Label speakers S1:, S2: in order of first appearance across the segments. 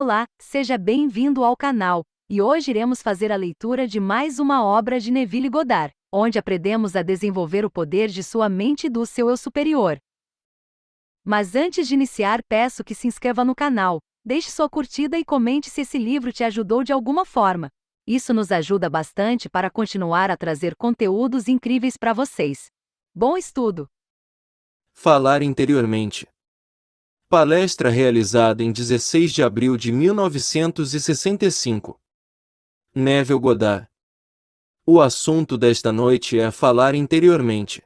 S1: Olá, seja bem-vindo ao canal, e hoje iremos fazer a leitura de mais uma obra de Neville Goddard, onde aprendemos a desenvolver o poder de sua mente e do seu eu superior. Mas antes de iniciar, peço que se inscreva no canal, deixe sua curtida e comente se esse livro te ajudou de alguma forma. Isso nos ajuda bastante para continuar a trazer conteúdos incríveis para vocês. Bom estudo!
S2: Falar interiormente. Palestra realizada em 16 de abril de 1965. Neville Goddard. O assunto desta noite é falar interiormente.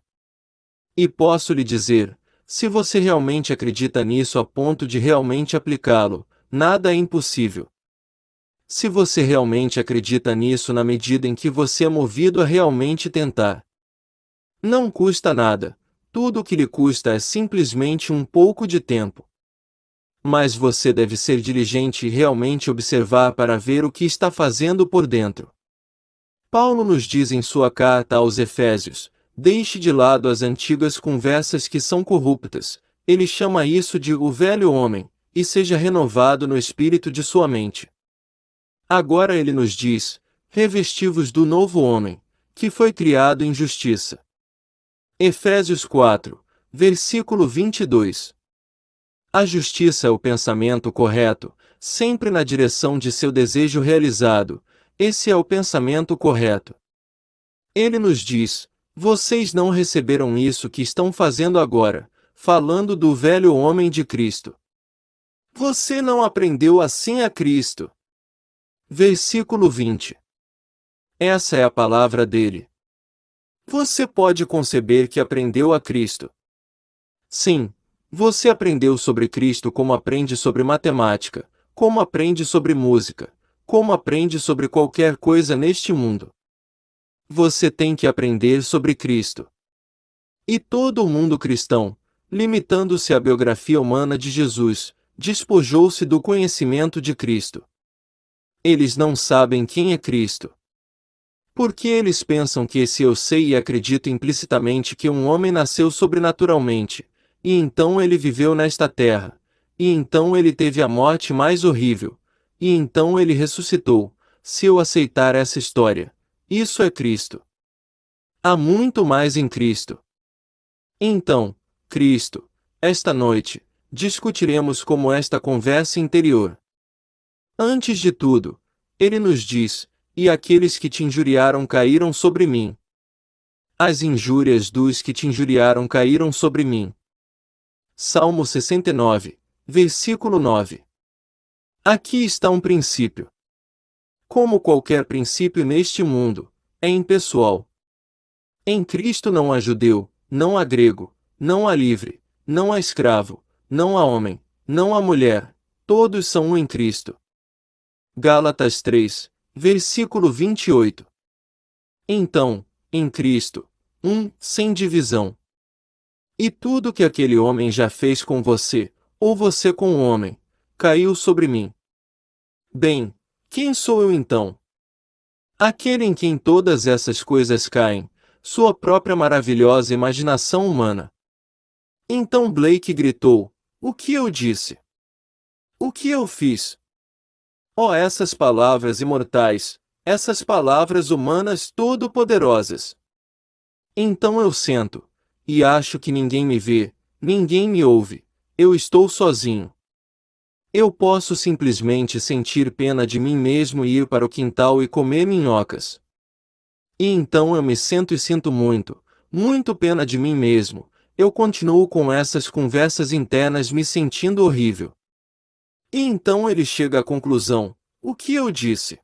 S2: E posso lhe dizer, se você realmente acredita nisso a ponto de realmente aplicá-lo, nada é impossível. Se você realmente acredita nisso na medida em que você é movido a realmente tentar. Não custa nada, tudo o que lhe custa é simplesmente um pouco de tempo. Mas você deve ser diligente e realmente observar para ver o que está fazendo por dentro. Paulo nos diz em sua carta aos Efésios: deixe de lado as antigas conversas que são corruptas. Ele chama isso de o velho homem, e seja renovado no espírito de sua mente. Agora ele nos diz: revesti-vos do novo homem, que foi criado em justiça. Efésios 4, versículo 22. A justiça é o pensamento correto, sempre na direção de seu desejo realizado. Esse é o pensamento correto. Ele nos diz: vocês não receberam isso que estão fazendo agora, falando do velho homem de Cristo. Você não aprendeu assim a Cristo. Versículo 20. Essa é a palavra dele. Você pode conceber que aprendeu a Cristo. Sim. Você aprendeu sobre Cristo como aprende sobre matemática, como aprende sobre música, como aprende sobre qualquer coisa neste mundo. Você tem que aprender sobre Cristo. E todo o mundo cristão, limitando-se à biografia humana de Jesus, despojou-se do conhecimento de Cristo. Eles não sabem quem é Cristo. Porque eles pensam que se eu sei e acredito implicitamente que um homem nasceu sobrenaturalmente, e então ele viveu nesta terra, e então ele teve a morte mais horrível, e então ele ressuscitou, se eu aceitar essa história, isso é Cristo. Há muito mais em Cristo. Então, Cristo, esta noite, discutiremos como esta conversa interior. Antes de tudo, ele nos diz: e aqueles que te injuriaram caíram sobre mim. As injúrias dos que te injuriaram caíram sobre mim. Salmo 69, versículo 9. Aqui está um princípio. Como qualquer princípio neste mundo, é impessoal. Em Cristo não há judeu, não há grego, não há livre, não há escravo, não há homem, não há mulher, todos são um em Cristo. Gálatas 3, versículo 28. Então, em Cristo, sem divisão. E tudo que aquele homem já fez com você, ou você com o homem, caiu sobre mim. Bem, quem sou eu então? Aquele em quem todas essas coisas caem, sua própria maravilhosa imaginação humana. Então Blake gritou: o que eu disse? O que eu fiz? Oh, essas palavras imortais, essas palavras humanas todo-poderosas. Então eu sento, e acho que ninguém me vê, ninguém me ouve, eu estou sozinho. Eu posso simplesmente sentir pena de mim mesmo e ir para o quintal e comer minhocas. E então eu me sento e sinto muito, muito pena de mim mesmo, eu continuo com essas conversas internas me sentindo horrível. E então ele chega à conclusão: o que eu disse?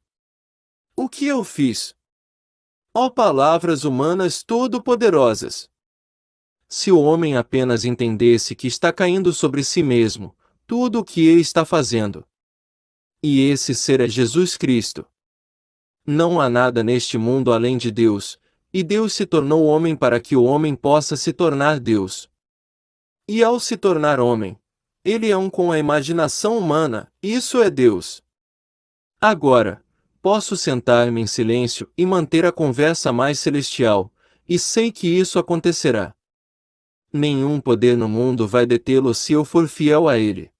S2: O que eu fiz? Ó palavras humanas todo-poderosas! Se o homem apenas entendesse que está caindo sobre si mesmo, tudo o que ele está fazendo. E esse ser é Jesus Cristo. Não há nada neste mundo além de Deus, e Deus se tornou homem para que o homem possa se tornar Deus. E ao se tornar homem, ele é um com a imaginação humana, isso é Deus. Agora, posso sentar-me em silêncio e manter a conversa mais celestial, e sei que isso acontecerá. Nenhum poder no mundo vai detê-lo se eu for fiel a ele.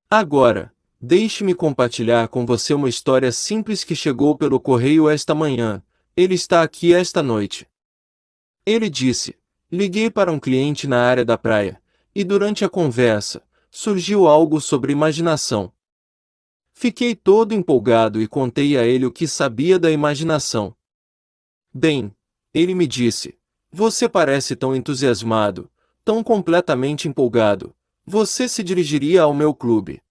S2: Agora, deixe-me compartilhar com você uma história simples que chegou pelo correio esta manhã. Ele está aqui esta noite. Ele disse. Liguei para um cliente na área da praia, e durante a conversa, surgiu algo sobre imaginação. Fiquei todo empolgado e contei a ele o que sabia da imaginação. Bem, ele me disse, você parece tão entusiasmado, tão completamente empolgado. Você se dirigiria ao meu clube.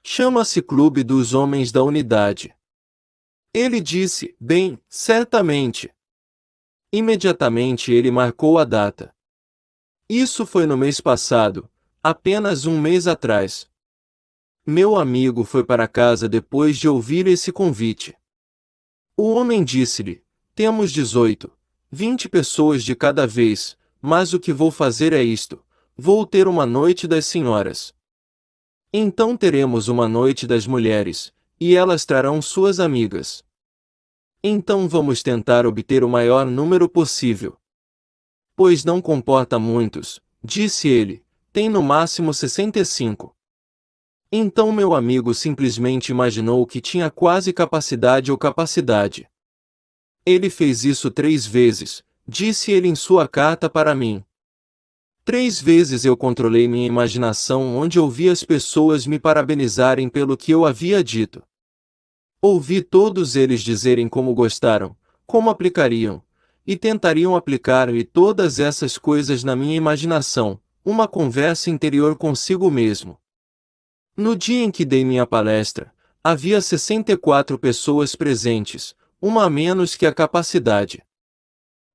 S2: Chama-se Clube dos Homens da Unidade. Ele disse, bem, certamente. Imediatamente ele marcou a data. Isso foi no mês passado, apenas um mês atrás. Meu amigo foi para casa depois de ouvir esse convite. O homem disse-lhe, temos 18, 20 pessoas de cada vez, mas o que vou fazer é isto, vou ter uma noite das senhoras. Então teremos uma noite das mulheres, e elas trarão suas amigas. Então vamos tentar obter o maior número possível. Pois não comporta muitos, disse ele, tem no máximo 65. Então meu amigo simplesmente imaginou que tinha quase capacidade ou capacidade. Ele fez isso 3 vezes, disse ele em sua carta para mim. 3 vezes eu controlei minha imaginação onde ouvi as pessoas me parabenizarem pelo que eu havia dito. Ouvi todos eles dizerem como gostaram, como aplicariam, e tentariam aplicar e todas essas coisas na minha imaginação, uma conversa interior consigo mesmo. No dia em que dei minha palestra, havia 64 pessoas presentes, uma a menos que a capacidade.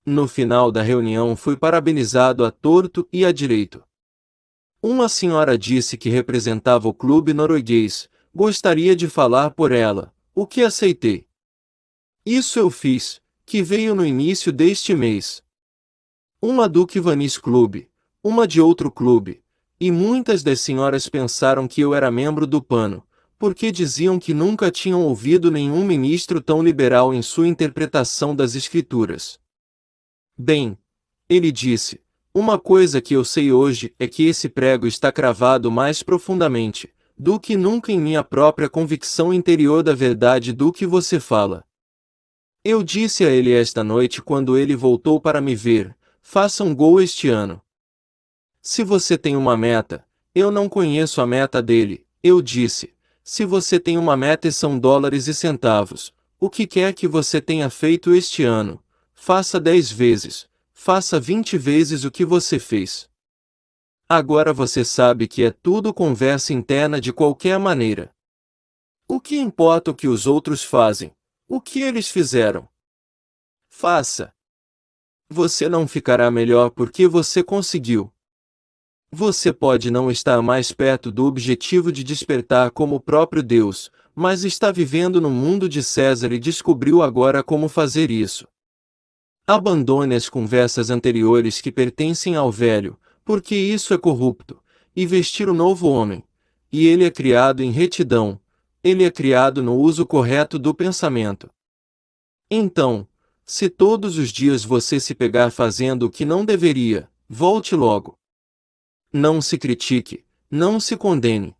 S2: No final da reunião fui parabenizado à torto e à direito. Uma senhora disse que representava o clube norueguês, gostaria de falar por ela, o que aceitei. Isso eu fiz, que veio no início deste mês. Uma do Kivanis Clube, uma de outro clube, e muitas das senhoras pensaram que eu era membro do PANO, porque diziam que nunca tinham ouvido nenhum ministro tão liberal em sua interpretação das escrituras. Bem, ele disse, uma coisa que eu sei hoje é que esse prego está cravado mais profundamente, do que nunca em minha própria convicção interior da verdade do que você fala. Eu disse a ele esta noite quando ele voltou para me ver, faça um gol este ano. Se você tem uma meta, eu não conheço a meta dele, eu disse, se você tem uma meta e são dólares e centavos, o que quer que você tenha feito este ano, faça 10 vezes, faça 20 vezes o que você fez. Agora você sabe que é tudo conversa interna de qualquer maneira. O que importa o que os outros fazem? O que eles fizeram? Faça. Você não ficará melhor porque você conseguiu. Você pode não estar mais perto do objetivo de despertar como o próprio Deus, mas está vivendo no mundo de César e descobriu agora como fazer isso. Abandone as conversas anteriores que pertencem ao velho, porque isso é corrupto, e vestir o novo homem. E ele é criado em retidão, ele é criado no uso correto do pensamento. Então, se todos os dias você se pegar fazendo o que não deveria, volte logo. Não se critique, não se condene.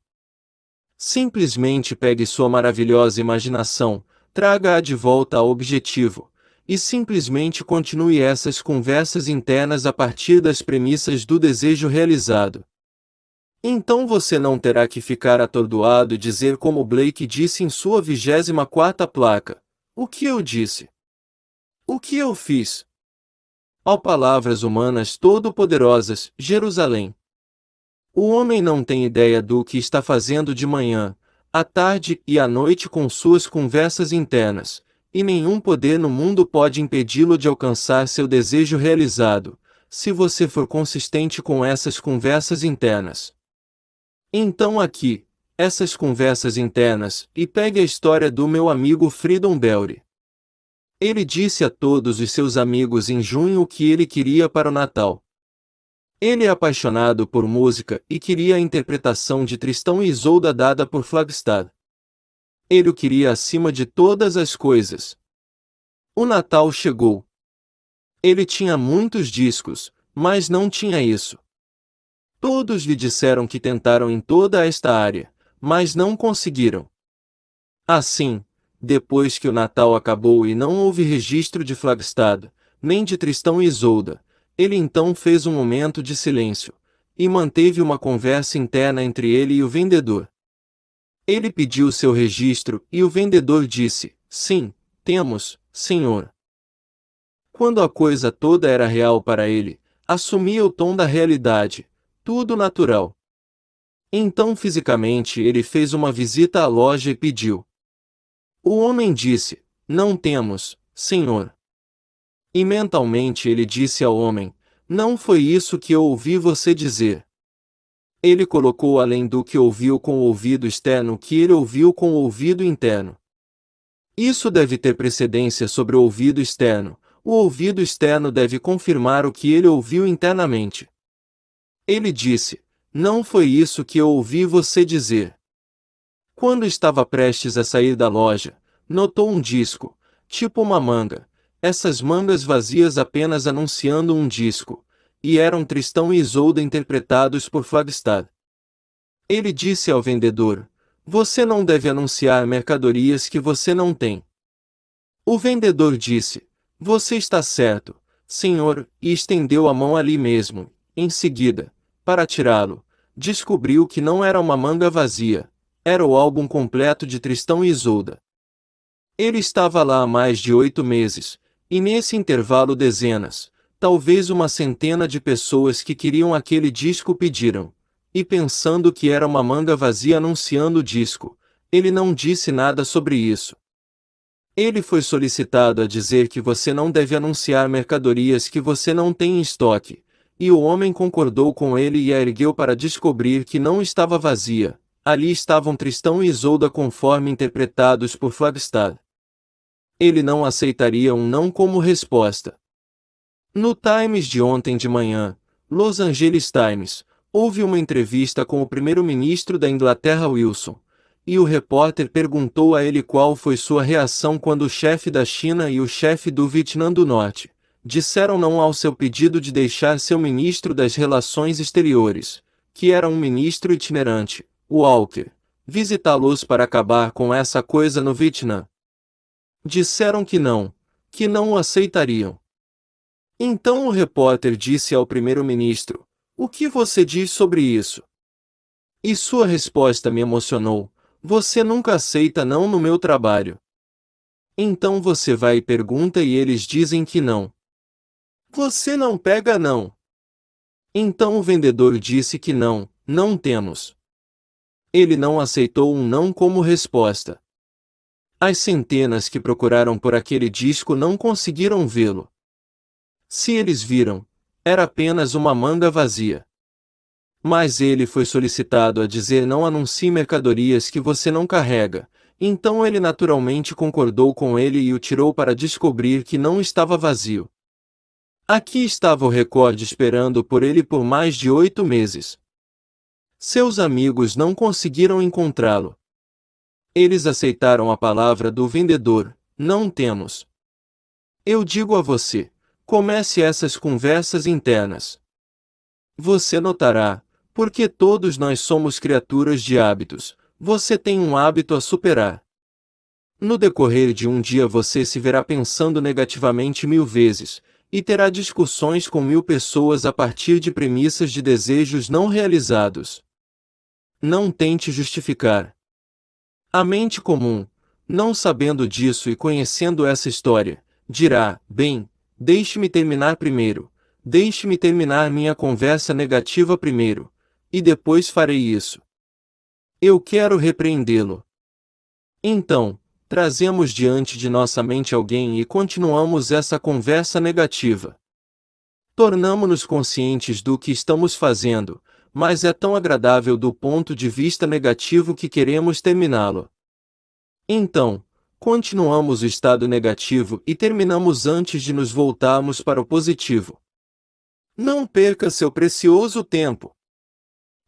S2: Simplesmente pegue sua maravilhosa imaginação, traga-a de volta ao objetivo, e simplesmente continue essas conversas internas a partir das premissas do desejo realizado. Então você não terá que ficar atordoado e dizer como Blake disse em sua 24ª placa, o que eu disse? O que eu fiz? Ó palavras humanas todo-poderosas, Jerusalém. O homem não tem ideia do que está fazendo de manhã, à tarde e à noite com suas conversas internas, e nenhum poder no mundo pode impedi-lo de alcançar seu desejo realizado, se você for consistente com essas conversas internas. Então aqui, essas conversas internas, e pegue a história do meu amigo Freedom Belry. Ele disse a todos os seus amigos em junho o que ele queria para o Natal. Ele é apaixonado por música e queria a interpretação de Tristão e Isolda dada por Flagstad. Ele o queria acima de todas as coisas. O Natal chegou. Ele tinha muitos discos, mas não tinha isso. Todos lhe disseram que tentaram em toda esta área, mas não conseguiram. Assim, depois que o Natal acabou e não houve registro de Flagstad, nem de Tristão e Isolda, ele então fez um momento de silêncio, e manteve uma conversa interna entre ele e o vendedor. Ele pediu seu registro, e o vendedor disse, sim, temos, senhor. Quando a coisa toda era real para ele, assumia o tom da realidade, tudo natural. Então fisicamente ele fez uma visita à loja e pediu. O homem disse, não temos, senhor. E mentalmente ele disse ao homem, não foi isso que eu ouvi você dizer. Ele colocou além do que ouviu com o ouvido externo o que ele ouviu com o ouvido interno. Isso deve ter precedência sobre o ouvido externo. O ouvido externo deve confirmar o que ele ouviu internamente. Ele disse, não foi isso que eu ouvi você dizer. Quando estava prestes a sair da loja, notou um disco, tipo uma manga, essas mangas vazias apenas anunciando um disco, e eram Tristão e Isolda interpretados por Flagstad. Ele disse ao vendedor, você não deve anunciar mercadorias que você não tem. O vendedor disse, você está certo, senhor, e estendeu a mão ali mesmo. Em seguida, para tirá-lo, descobriu que não era uma manga vazia, era o álbum completo de Tristão e Isolda. Ele estava lá há mais de 8 meses, e nesse intervalo dezenas, talvez uma centena de pessoas que queriam aquele disco pediram, e pensando que era uma manga vazia anunciando o disco, ele não disse nada sobre isso. Ele foi solicitado a dizer que você não deve anunciar mercadorias que você não tem em estoque, e o homem concordou com ele e a ergueu para descobrir que não estava vazia, ali estavam Tristão e Isolda conforme interpretados por Flagstad. Ele não aceitaria um não como resposta. No Times de ontem de manhã, Los Angeles Times, houve uma entrevista com o primeiro-ministro da Inglaterra Wilson, e o repórter perguntou a ele qual foi sua reação quando o chefe da China e o chefe do Vietnã do Norte disseram não ao seu pedido de deixar seu ministro das Relações Exteriores, que era um ministro itinerante, Walker, visitá-los para acabar com essa coisa no Vietnã. Disseram que não o aceitariam. Então o repórter disse ao primeiro-ministro, o que você diz sobre isso? E sua resposta me emocionou, você nunca aceita não no meu trabalho. Então você vai e pergunta e eles dizem que não. Você não pega não. Então o vendedor disse que não temos. Ele não aceitou um não como resposta. As centenas que procuraram por aquele disco não conseguiram vê-lo. Se eles viram, era apenas uma manga vazia. Mas ele foi solicitado a dizer não anuncie mercadorias que você não carrega, então ele naturalmente concordou com ele e o tirou para descobrir que não estava vazio. Aqui estava o recorde esperando por ele por mais de 8 meses. Seus amigos não conseguiram encontrá-lo. Eles aceitaram a palavra do vendedor, não temos. Eu digo a você, comece essas conversas internas. Você notará, porque todos nós somos criaturas de hábitos, você tem um hábito a superar. No decorrer de um dia você se verá pensando negativamente 1000 vezes, e terá discussões com 1000 pessoas a partir de premissas de desejos não realizados. Não tente justificar. A mente comum, não sabendo disso e conhecendo essa história, dirá, bem, deixe-me terminar primeiro, deixe-me terminar minha conversa negativa primeiro, e depois farei isso. Eu quero repreendê-lo. Então, trazemos diante de nossa mente alguém e continuamos essa conversa negativa. Tornamo-nos conscientes do que estamos fazendo, mas é tão agradável do ponto de vista negativo que queremos terminá-lo. Então, continuamos o estado negativo e terminamos antes de nos voltarmos para o positivo. Não perca seu precioso tempo.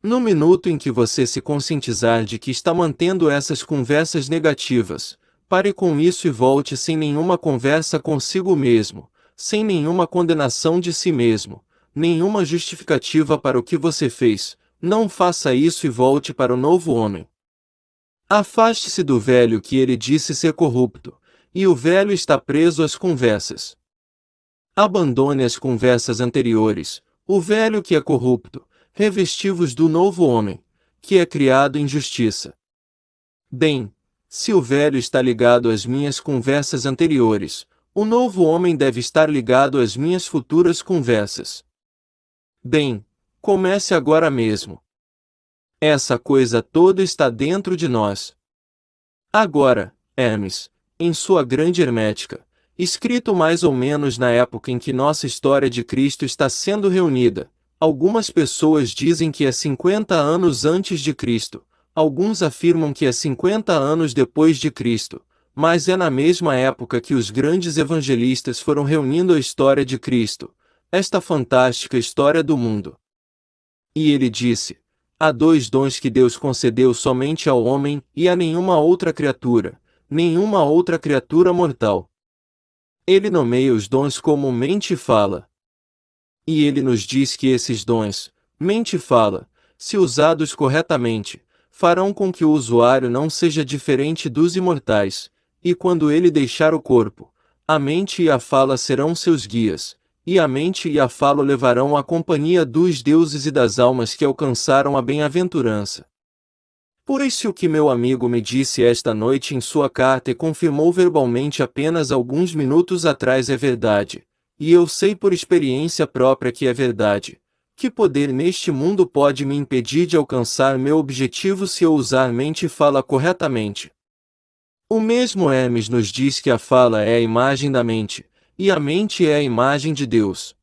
S2: No minuto em que você se conscientizar de que está mantendo essas conversas negativas, pare com isso e volte sem nenhuma conversa consigo mesmo, sem nenhuma condenação de si mesmo, nenhuma justificativa para o que você fez, não faça isso e volte para o novo homem. Afaste-se do velho que ele disse ser corrupto, e o velho está preso às conversas. Abandone as conversas anteriores, o velho que é corrupto, revesti-vos do novo homem, que é criado em justiça. Bem, se o velho está ligado às minhas conversas anteriores, o novo homem deve estar ligado às minhas futuras conversas. Bem, comece agora mesmo. Essa coisa toda está dentro de nós. Agora, Hermes, em sua grande hermética, escrito mais ou menos na época em que nossa história de Cristo está sendo reunida, algumas pessoas dizem que é 50 anos antes de Cristo, alguns afirmam que é 50 anos depois de Cristo, mas é na mesma época que os grandes evangelistas foram reunindo a história de Cristo, esta fantástica história do mundo. E ele disse: há dois dons que Deus concedeu somente ao homem e a nenhuma outra criatura mortal. Ele nomeia os dons como mente e fala. E ele nos diz que esses dons, mente e fala, se usados corretamente, farão com que o usuário não seja diferente dos imortais, e quando ele deixar o corpo, a mente e a fala serão seus guias, e a mente e a fala o levarão à companhia dos deuses e das almas que alcançaram a bem-aventurança. Pois se o que meu amigo me disse esta noite em sua carta e confirmou verbalmente apenas alguns minutos atrás é verdade, e eu sei por experiência própria que é verdade, que poder neste mundo pode me impedir de alcançar meu objetivo se eu usar mente e fala corretamente? O mesmo Hermes nos diz que a fala é a imagem da mente, e a mente é a imagem de Deus.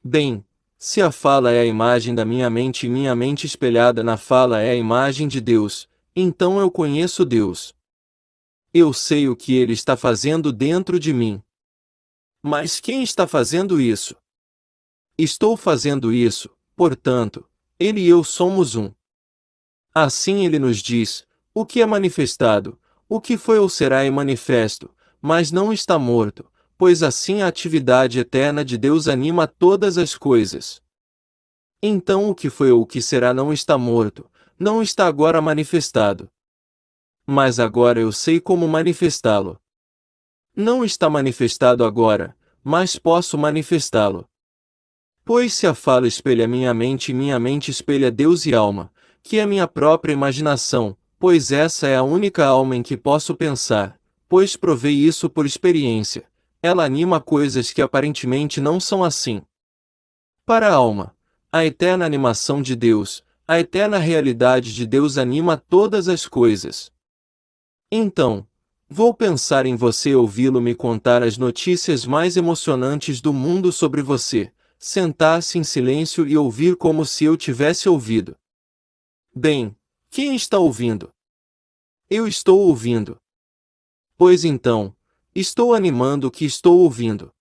S2: Bem, se a fala é a imagem da minha mente e minha mente espelhada na fala é a imagem de Deus, então eu conheço Deus. Eu sei o que Ele está fazendo dentro de mim. Mas quem está fazendo isso? Estou fazendo isso, portanto, Ele e eu somos um. Assim Ele nos diz: o que é manifestado, o que foi ou será é manifesto, mas não está morto, pois assim a atividade eterna de Deus anima todas as coisas. Então o que foi ou o que será não está morto, não está agora manifestado. Mas agora eu sei como manifestá-lo. Não está manifestado agora, mas posso manifestá-lo. Pois se a fala espelha minha mente e minha mente espelha Deus e alma, que é minha própria imaginação, pois essa é a única alma em que posso pensar, pois provei isso por experiência, ela anima coisas que aparentemente não são assim. Para a alma, a eterna animação de Deus, a eterna realidade de Deus anima todas as coisas. Então, vou pensar em você e ouvi-lo me contar as notícias mais emocionantes do mundo sobre você, sentar-se em silêncio e ouvir como se eu tivesse ouvido. Bem, quem está ouvindo? Eu estou ouvindo. Pois então, estou animando o que estou ouvindo.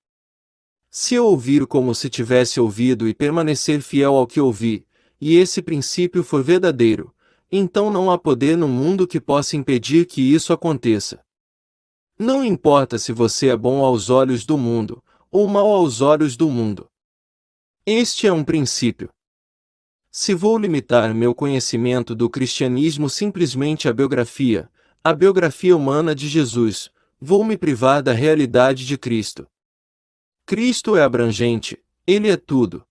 S2: Se eu ouvir como se tivesse ouvido e permanecer fiel ao que ouvi, e esse princípio for verdadeiro, então não há poder no mundo que possa impedir que isso aconteça. Não importa se você é bom aos olhos do mundo, ou mau aos olhos do mundo. Este é um princípio. Se vou limitar meu conhecimento do cristianismo simplesmente à biografia humana de Jesus, vou me privar da realidade de Cristo. Cristo é abrangente, Ele é tudo.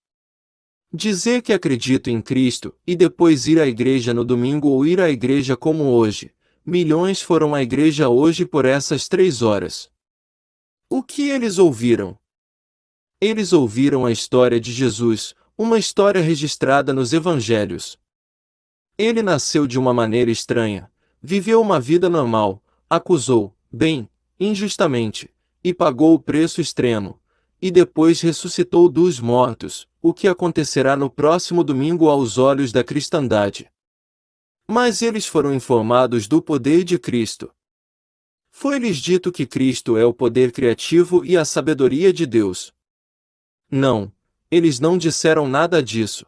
S2: Dizer que acredito em Cristo, e depois ir à igreja no domingo ou ir à igreja como hoje, milhões foram à igreja hoje por essas 3 horas. O que eles ouviram? Eles ouviram a história de Jesus, uma história registrada nos evangelhos. Ele nasceu de uma maneira estranha, viveu uma vida normal, acusou, bem, injustamente, e pagou o preço extremo, e depois ressuscitou dos mortos, o que acontecerá no próximo domingo aos olhos da cristandade. Mas eles foram informados do poder de Cristo. Foi-lhes dito que Cristo é o poder criativo e a sabedoria de Deus. Não, eles não disseram nada disso.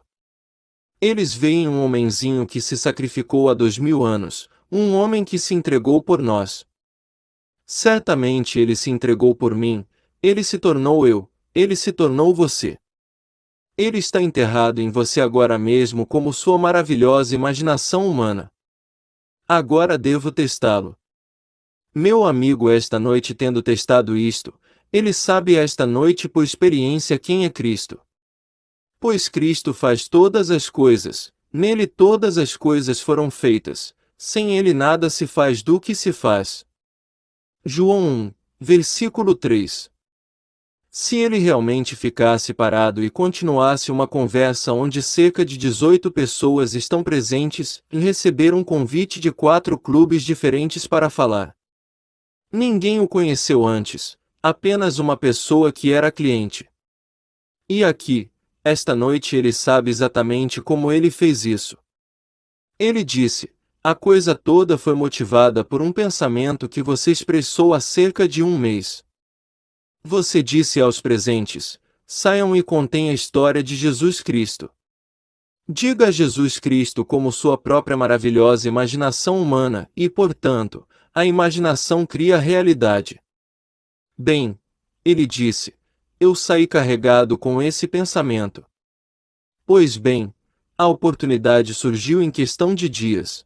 S2: Eles veem um homenzinho que se sacrificou há 2000 anos, um homem que se entregou por nós. Certamente ele se entregou por mim, ele se tornou eu, ele se tornou você. Ele está enterrado em você agora mesmo como sua maravilhosa imaginação humana. Agora devo testá-lo. Meu amigo, esta noite tendo testado isto, ele sabe esta noite por experiência quem é Cristo. Pois Cristo faz todas as coisas, nele todas as coisas foram feitas, sem ele nada se faz do que se faz. João 1, versículo 3. Se ele realmente ficasse parado e continuasse uma conversa onde cerca de 18 pessoas estão presentes e receber um convite de 4 clubes diferentes para falar. Ninguém o conheceu antes, apenas uma pessoa que era cliente. E aqui, esta noite ele sabe exatamente como ele fez isso. Ele disse: a coisa toda foi motivada por um pensamento que você expressou há cerca de um mês. Você disse aos presentes: saiam e contem a história de Jesus Cristo. Diga a Jesus Cristo como sua própria maravilhosa imaginação humana e, portanto, a imaginação cria a realidade. Bem, ele disse, eu saí carregado com esse pensamento. Pois bem, a oportunidade surgiu em questão de dias.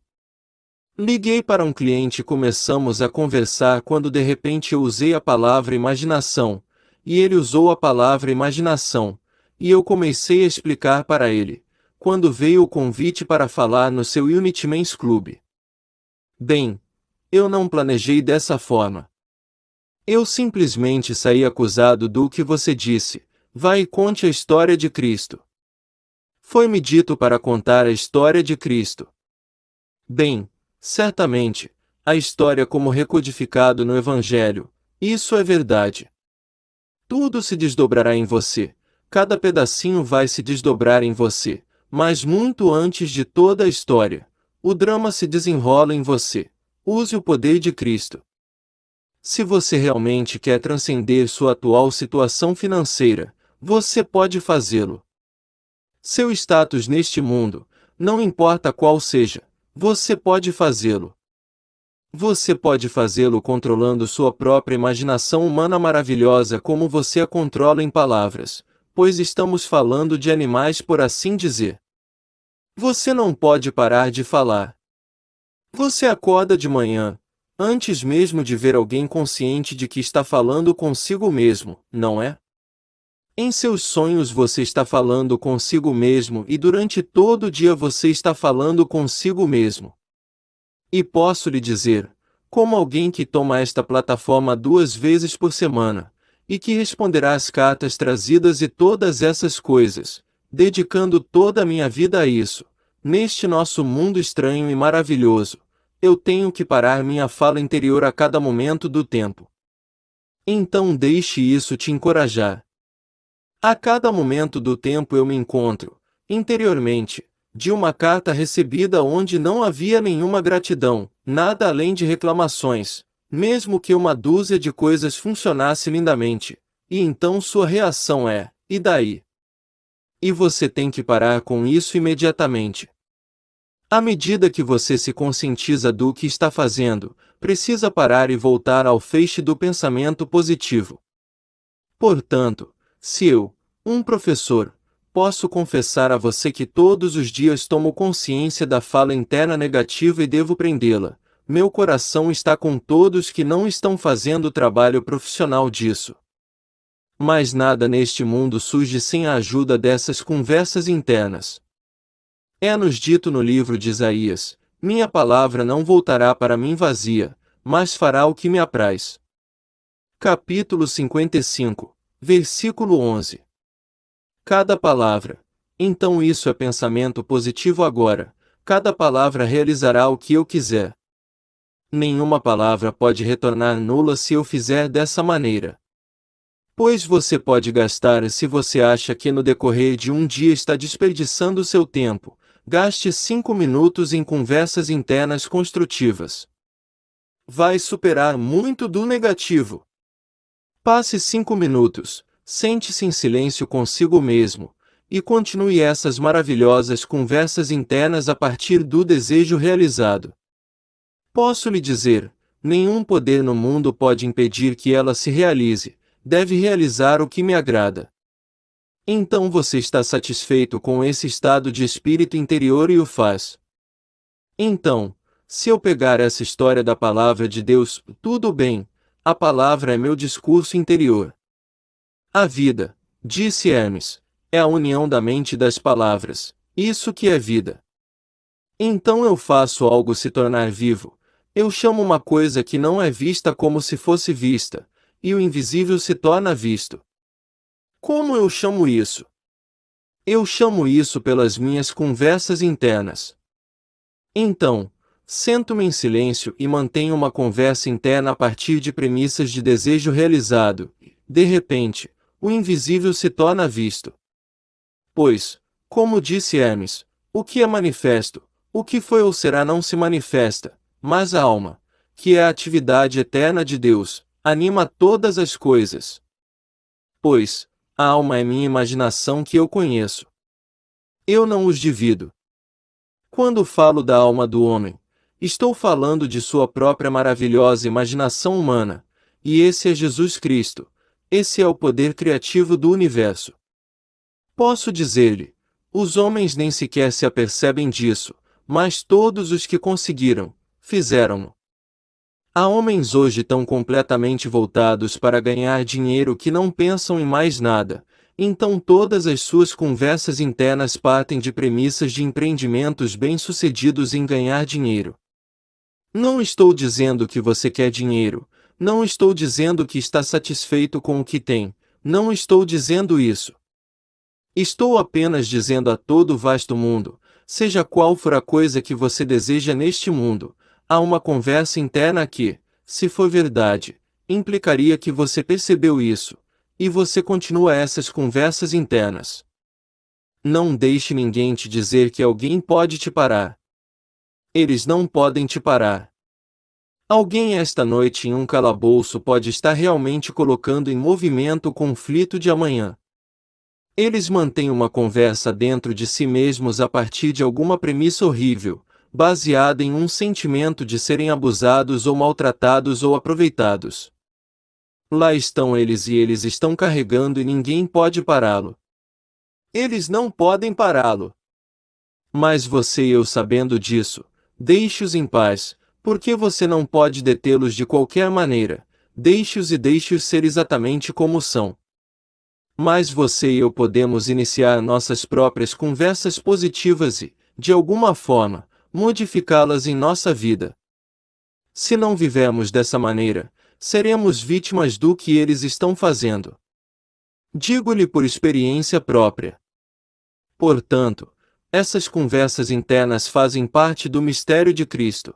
S2: Liguei para um cliente e começamos a conversar quando de repente eu usei a palavra imaginação, e ele usou a palavra imaginação, e eu comecei a explicar para ele, quando veio o convite para falar no seu Unity Men's Club. Bem, eu não planejei dessa forma. Eu simplesmente saí acusado do que você disse, vai e conte a história de Cristo. Foi-me dito para contar a história de Cristo. Bem, certamente, a história como recodificado no Evangelho, isso é verdade. Tudo se desdobrará em você, cada pedacinho vai se desdobrar em você, mas muito antes de toda a história, o drama se desenrola em você. Use o poder de Cristo. Se você realmente quer transcender sua atual situação financeira, você pode fazê-lo. Seu status neste mundo, não importa qual seja, você pode fazê-lo. Você pode fazê-lo controlando sua própria imaginação humana maravilhosa como você a controla em palavras, pois estamos falando de animais por assim dizer. Você não pode parar de falar. Você acorda de manhã, antes mesmo de ver alguém consciente de que está falando consigo mesmo, não é? Em seus sonhos você está falando consigo mesmo e durante todo o dia você está falando consigo mesmo. E posso lhe dizer, como alguém que toma esta plataforma 2 vezes por semana, e que responderá às cartas trazidas e todas essas coisas, dedicando toda a minha vida a isso, neste nosso mundo estranho e maravilhoso, eu tenho que parar minha fala interior a cada momento do tempo. Então deixe isso te encorajar. A cada momento do tempo eu me encontro, interiormente, de uma carta recebida onde não havia nenhuma gratidão, nada além de reclamações, mesmo que uma dúzia de coisas funcionasse lindamente, e então sua reação é, e daí? E você tem que parar com isso imediatamente. À medida que você se conscientiza do que está fazendo, precisa parar e voltar ao feixe do pensamento positivo. Portanto, se eu, um professor, posso confessar a você que todos os dias tomo consciência da fala interna negativa e devo prendê-la, meu coração está com todos que não estão fazendo o trabalho profissional disso. Mas nada neste mundo surge sem a ajuda dessas conversas internas. É-nos dito no livro de Isaías, minha palavra não voltará para mim vazia, mas fará o que me apraz. Capítulo 55, versículo 11. Cada palavra. Então isso é pensamento positivo agora, cada palavra realizará o que eu quiser. Nenhuma palavra pode retornar nula se eu fizer dessa maneira. Pois você pode gastar se você acha que no decorrer de um dia está desperdiçando seu tempo, gaste 5 minutos em conversas internas construtivas. Vai superar muito do negativo. Passe 5 minutos, sente-se em silêncio consigo mesmo, e continue essas maravilhosas conversas internas a partir do desejo realizado. Posso lhe dizer, nenhum poder no mundo pode impedir que ela se realize, deve realizar o que me agrada. Então você está satisfeito com esse estado de espírito interior e o faz. Então, Se eu pegar essa história da palavra de Deus, tudo bem, a palavra é meu discurso interior. A vida, disse Hermes, é a união da mente e das palavras, isso que é vida. Então eu faço algo se tornar vivo, eu chamo uma coisa que não é vista como se fosse vista, e o invisível se torna visto. Como eu chamo isso? Eu chamo isso pelas minhas conversas internas. Então, sento-me em silêncio e mantenho uma conversa interna a partir de premissas de desejo realizado. De repente, o invisível se torna visto. Pois, como disse Hermes, o que é manifesto, o que foi ou será não se manifesta, mas a alma, que é a atividade eterna de Deus, anima todas as coisas. Pois, a alma é minha imaginação que eu conheço. Eu não os divido. Quando falo da alma do homem, estou falando de sua própria maravilhosa imaginação humana, e esse é Jesus Cristo, esse é o poder criativo do universo. Posso dizer-lhe, os homens nem sequer se apercebem disso, mas todos os que conseguiram, fizeram-no. Há homens hoje tão completamente voltados para ganhar dinheiro que não pensam em mais nada, então todas as suas conversas internas partem de premissas de empreendimentos bem-sucedidos em ganhar dinheiro. Não estou dizendo que você quer dinheiro, não estou dizendo que está satisfeito com o que tem, não estou dizendo isso. Estou apenas dizendo a todo o vasto mundo, seja qual for a coisa que você deseja neste mundo, há uma conversa interna que, se for verdade, implicaria que você percebeu isso, e você continua essas conversas internas. Não deixe ninguém te dizer que alguém pode te parar. Eles não podem te parar. Alguém esta noite em um calabouço pode estar realmente colocando em movimento o conflito de amanhã. Eles mantêm uma conversa dentro de si mesmos a partir de alguma premissa horrível, baseada em um sentimento de serem abusados ou maltratados ou aproveitados. Lá estão eles e eles estão carregando e ninguém pode pará-lo. Eles não podem pará-lo. Mas você e eu sabendo disso, deixe-os em paz, porque você não pode detê-los de qualquer maneira, deixe-os e deixe-os ser exatamente como são. Mas você e eu podemos iniciar nossas próprias conversas positivas e, de alguma forma, modificá-las em nossa vida. Se não vivermos dessa maneira, seremos vítimas do que eles estão fazendo. Digo-lhe por experiência própria. Portanto, essas conversas internas fazem parte do mistério de Cristo.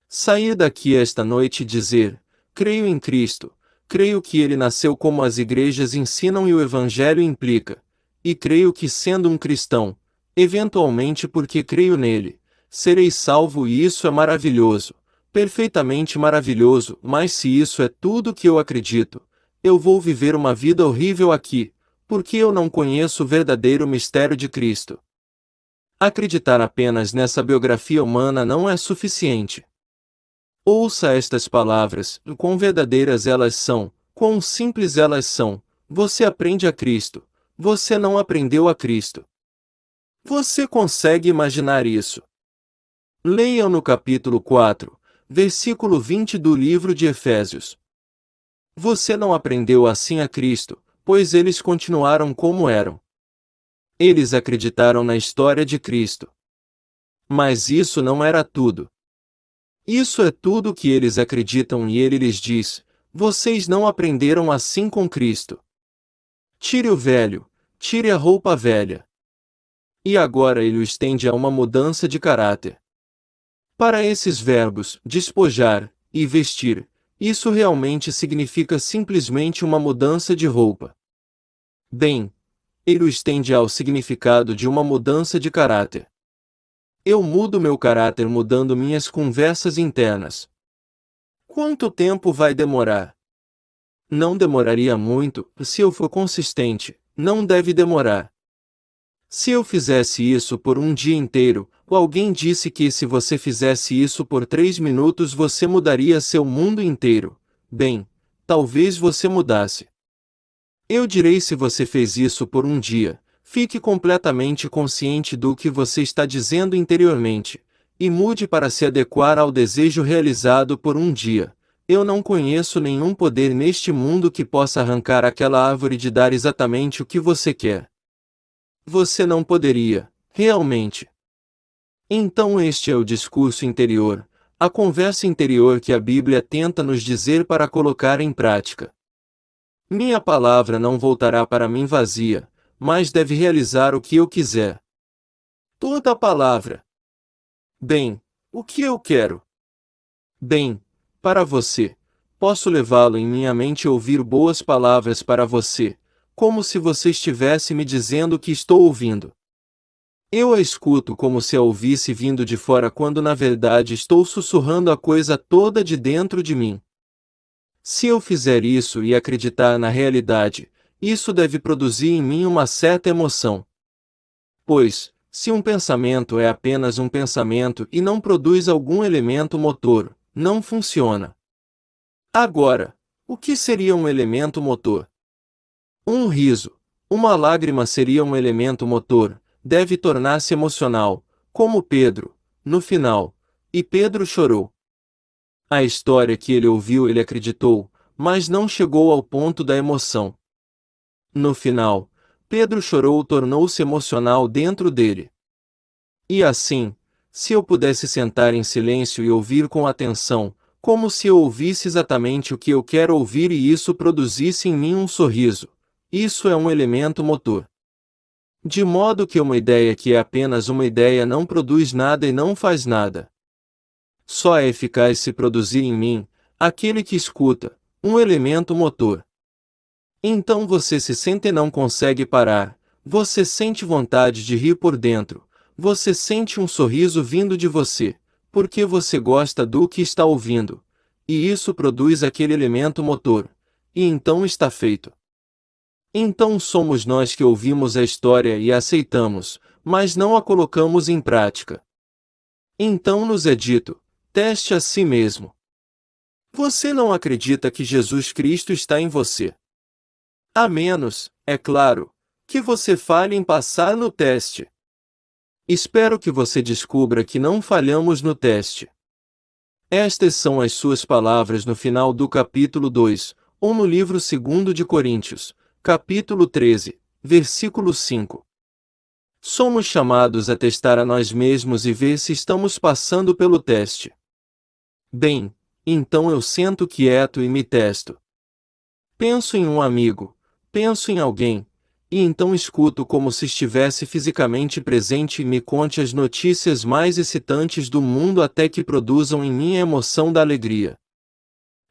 S2: Sair daqui esta noite e dizer, creio em Cristo, creio que ele nasceu como as igrejas ensinam e o Evangelho implica, e creio que sendo um cristão, eventualmente porque creio nele, serei salvo e isso é maravilhoso, perfeitamente maravilhoso, mas se isso é tudo que eu acredito, eu vou viver uma vida horrível aqui, porque eu não conheço o verdadeiro mistério de Cristo. Acreditar apenas nessa biografia humana não é suficiente. Ouça estas palavras, quão verdadeiras elas são, quão simples elas são. Você aprende a Cristo. Você não aprendeu a Cristo. Você consegue imaginar isso? Leiam no capítulo 4, versículo 20 do livro de Efésios. Você não aprendeu assim a Cristo, pois eles continuaram como eram. Eles acreditaram na história de Cristo. Mas isso não era tudo. Isso é tudo o que eles acreditam e ele lhes diz, vocês não aprenderam assim com Cristo. Tire o velho, tire a roupa velha. E agora ele o estende a uma mudança de caráter. Para esses verbos, despojar e vestir, isso realmente significa simplesmente uma mudança de roupa. Bem, ele o estende ao significado de uma mudança de caráter. Eu mudo meu caráter mudando minhas conversas internas. Quanto tempo vai demorar? Não demoraria muito, se eu for consistente, não deve demorar. Se eu fizesse isso por um dia inteiro, alguém disse que se você fizesse isso por 3 minutos você mudaria seu mundo inteiro. Bem, talvez você mudasse. Eu direi se você fez isso por um dia. Fique completamente consciente do que você está dizendo interiormente, e mude para se adequar ao desejo realizado por um dia. Eu não conheço nenhum poder neste mundo que possa arrancar aquela árvore de dar exatamente o que você quer. Você não poderia, realmente. Então este é o discurso interior, a conversa interior que a Bíblia tenta nos dizer para colocar em prática. Minha palavra não voltará para mim vazia, mas deve realizar o que eu quiser. Toda a palavra. Bem, o que eu quero? Bem, para você. Posso levá-lo em minha mente e ouvir boas palavras para você, como se você estivesse me dizendo que estou ouvindo. Eu a escuto como se a ouvisse vindo de fora quando na verdade estou sussurrando a coisa toda de dentro de mim. Se eu fizer isso e acreditar na realidade, isso deve produzir em mim uma certa emoção. Pois, se um pensamento é apenas um pensamento e não produz algum elemento motor, não funciona. Agora, o que seria um elemento motor? Um riso, uma lágrima seria um elemento motor, deve tornar-se emocional, como Pedro, no final. E Pedro chorou. A história que ele ouviu ele acreditou, mas não chegou ao ponto da emoção. No final, Pedro chorou tornou-se emocional dentro dele. E assim, se eu pudesse sentar em silêncio e ouvir com atenção, como se eu ouvisse exatamente o que eu quero ouvir e isso produzisse em mim um sorriso, isso é um elemento motor. De modo que uma ideia que é apenas uma ideia não produz nada e não faz nada. Só é eficaz se produzir em mim, aquele que escuta, um elemento motor. Então você se sente e não consegue parar, você sente vontade de rir por dentro, você sente um sorriso vindo de você, porque você gosta do que está ouvindo, e isso produz aquele elemento motor, e então está feito. Então somos nós que ouvimos a história e a aceitamos, mas não a colocamos em prática. Então nos é dito, teste a si mesmo. Você não acredita que Jesus Cristo está em você. A menos, é claro, que você falhe em passar no teste. Espero que você descubra que não falhamos no teste. Estas são as suas palavras no final do capítulo 2, ou no livro 2 de Coríntios, capítulo 13, versículo 5. Somos chamados a testar a nós mesmos e ver se estamos passando pelo teste. Bem, então eu sento quieto e me testo. Penso em um amigo, penso em alguém, e então escuto como se estivesse fisicamente presente e me conte as notícias mais excitantes do mundo até que produzam em mim a emoção da alegria.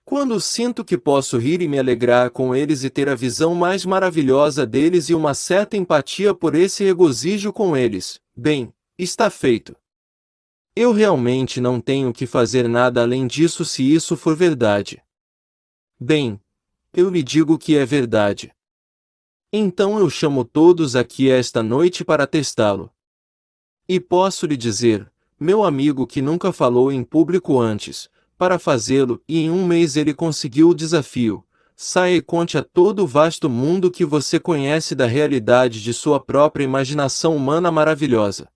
S2: Quando sinto que posso rir e me alegrar com eles e ter a visão mais maravilhosa deles e uma certa empatia por esse regozijo com eles, bem, está feito. Eu realmente não tenho que fazer nada além disso se isso for verdade. Bem, eu lhe digo que é verdade. Então eu chamo todos aqui esta noite para testá-lo. E posso lhe dizer, meu amigo que nunca falou em público antes, para fazê-lo, e em um mês ele conseguiu o desafio. Saia e conte a todo o vasto mundo que você conhece da realidade de sua própria imaginação humana maravilhosa.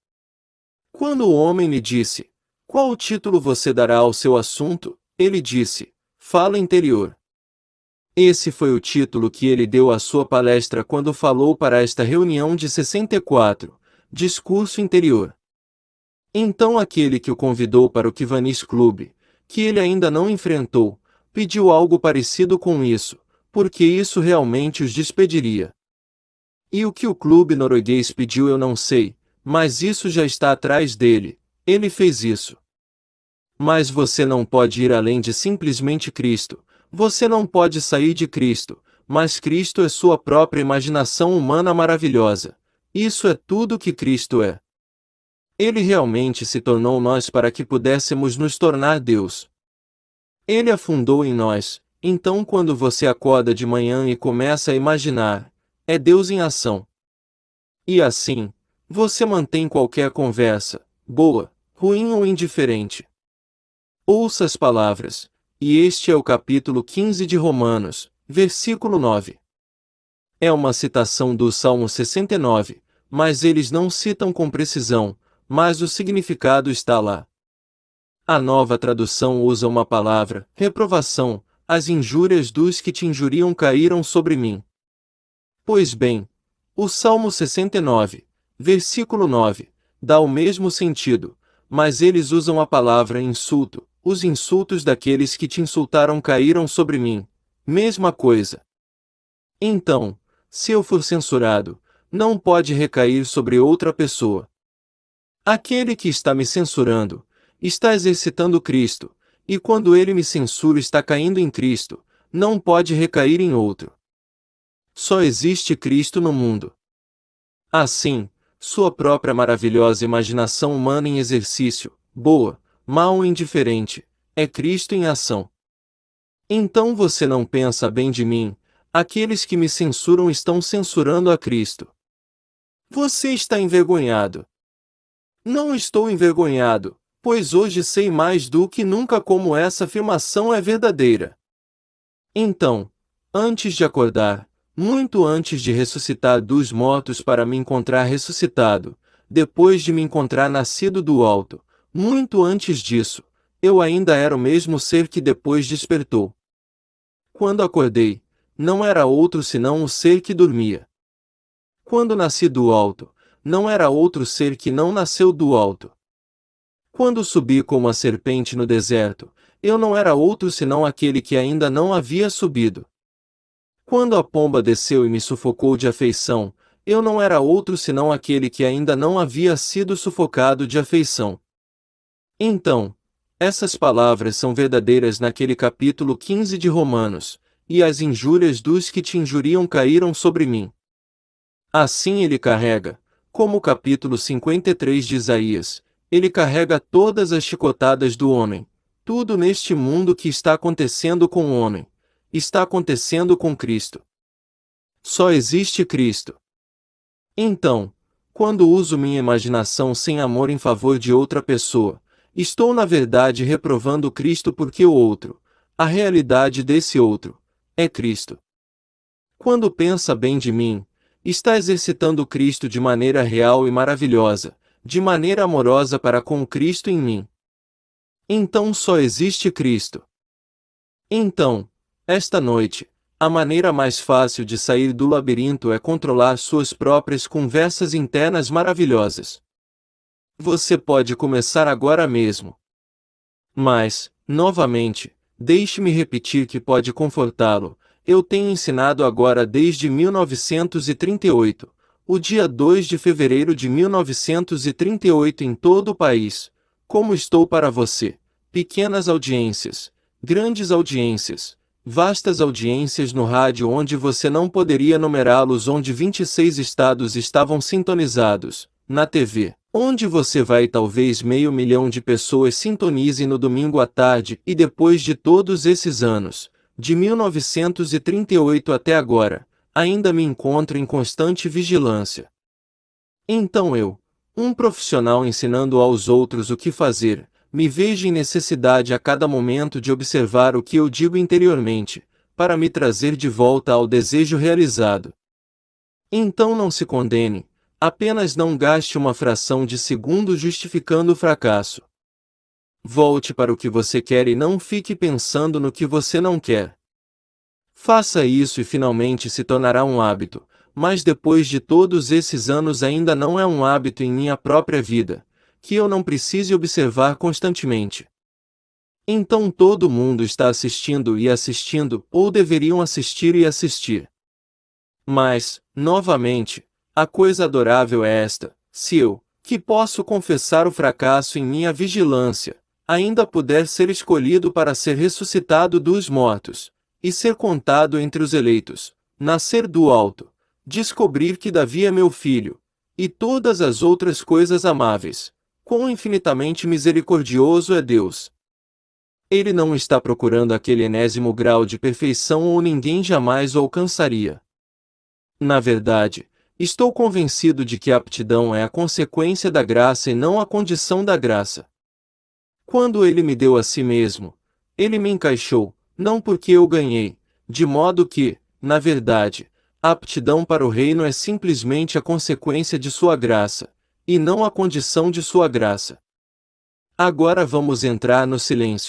S2: Quando o homem lhe disse, qual o título você dará ao seu assunto, ele disse, Fala Interior. Esse foi o título que ele deu à sua palestra quando falou para esta reunião de 64, Discurso Interior. Então aquele que o convidou para o Kiwanis Club, que ele ainda não enfrentou, pediu algo parecido com isso, porque isso realmente os despediria. E o que o clube norueguês pediu eu não sei, mas isso já está atrás dele, ele fez isso. Mas você não pode ir além de simplesmente Cristo, você não pode sair de Cristo, mas Cristo é sua própria imaginação humana maravilhosa. Isso é tudo que Cristo é. Ele realmente se tornou nós para que pudéssemos nos tornar Deus. Ele afundou em nós, então quando você acorda de manhã e começa a imaginar, é Deus em ação. E assim, você mantém qualquer conversa, boa, ruim ou indiferente. Ouça as palavras, e este é o capítulo 15 de Romanos, versículo 9. É uma citação do Salmo 69, mas eles não citam com precisão, mas o significado está lá. A Nova Tradução usa uma palavra, reprovação, as injúrias dos que te injuriam caíram sobre mim. Pois bem, o Salmo 69, versículo 9, dá o mesmo sentido, mas eles usam a palavra insulto, os insultos daqueles que te insultaram caíram sobre mim, mesma coisa. Então, se eu for censurado, não pode recair sobre outra pessoa. Aquele que está me censurando, está exercitando Cristo, e quando ele me censura está caindo em Cristo, não pode recair em outro. Só existe Cristo no mundo. Assim, sua própria maravilhosa imaginação humana em exercício, boa, mal ou indiferente, é Cristo em ação. Então você não pensa bem de mim, aqueles que me censuram estão censurando a Cristo. Você está envergonhado. Não estou envergonhado, pois hoje sei mais do que nunca como essa afirmação é verdadeira. Então, antes de acordar, muito antes de ressuscitar dos mortos para me encontrar ressuscitado, depois de me encontrar nascido do alto, muito antes disso, eu ainda era o mesmo ser que depois despertou. Quando acordei, não era outro senão o ser que dormia. Quando nasci do alto, não era outro ser que não nasceu do alto. Quando subi como a serpente no deserto, eu não era outro senão aquele que ainda não havia subido. Quando a pomba desceu e me sufocou de afeição, eu não era outro senão aquele que ainda não havia sido sufocado de afeição. Então, essas palavras são verdadeiras naquele capítulo 15 de Romanos, e as injúrias dos que te injuriam caíram sobre mim. Assim ele carrega, como o capítulo 53 de Isaías, ele carrega todas as chicotadas do homem. Tudo neste mundo que está acontecendo com o homem, está acontecendo com Cristo. Só existe Cristo. Então, quando uso minha imaginação sem amor em favor de outra pessoa, estou na verdade reprovando Cristo porque o outro, a realidade desse outro, é Cristo. Quando pensa bem de mim, está exercitando Cristo de maneira real e maravilhosa, de maneira amorosa para com Cristo em mim. Então só existe Cristo. Então, esta noite, a maneira mais fácil de sair do labirinto é controlar suas próprias conversas internas maravilhosas. Você pode começar agora mesmo. Mas, novamente, deixe-me repetir que pode confortá-lo. Eu tenho ensinado agora desde 1938, o dia 2 de fevereiro de 1938 em todo o país. Como estou para você? Pequenas audiências, grandes audiências, vastas audiências no rádio onde você não poderia numerá-los, onde 26 estados estavam sintonizados, na TV, onde você vai e talvez 500.000 de pessoas sintonizem no domingo à tarde, e depois de todos esses anos, de 1938 até agora, ainda me encontro em constante vigilância. Então eu, um profissional ensinando aos outros o que fazer, me vejo em necessidade a cada momento de observar o que eu digo interiormente, para me trazer de volta ao desejo realizado. Então não se condene, apenas não gaste uma fração de segundo justificando o fracasso. Volte para o que você quer e não fique pensando no que você não quer. Faça isso e finalmente se tornará um hábito, mas depois de todos esses anos ainda não é um hábito em minha própria vida, que eu não precise observar constantemente. Então todo mundo está assistindo e assistindo, ou deveriam assistir e assistir. Mas, novamente, a coisa adorável é esta: se eu, que posso confessar o fracasso em minha vigilância, ainda puder ser escolhido para ser ressuscitado dos mortos, e ser contado entre os eleitos, nascer do alto, descobrir que Davi é meu filho, e todas as outras coisas amáveis, quão infinitamente misericordioso é Deus! Ele não está procurando aquele enésimo grau de perfeição ou ninguém jamais o alcançaria. Na verdade, estou convencido de que a aptidão é a consequência da graça e não a condição da graça. Quando ele me deu a si mesmo, ele me encaixou, não porque eu ganhei, de modo que, na verdade, a aptidão para o reino é simplesmente a consequência de sua graça, e não a condição de sua graça. Agora vamos entrar no silêncio.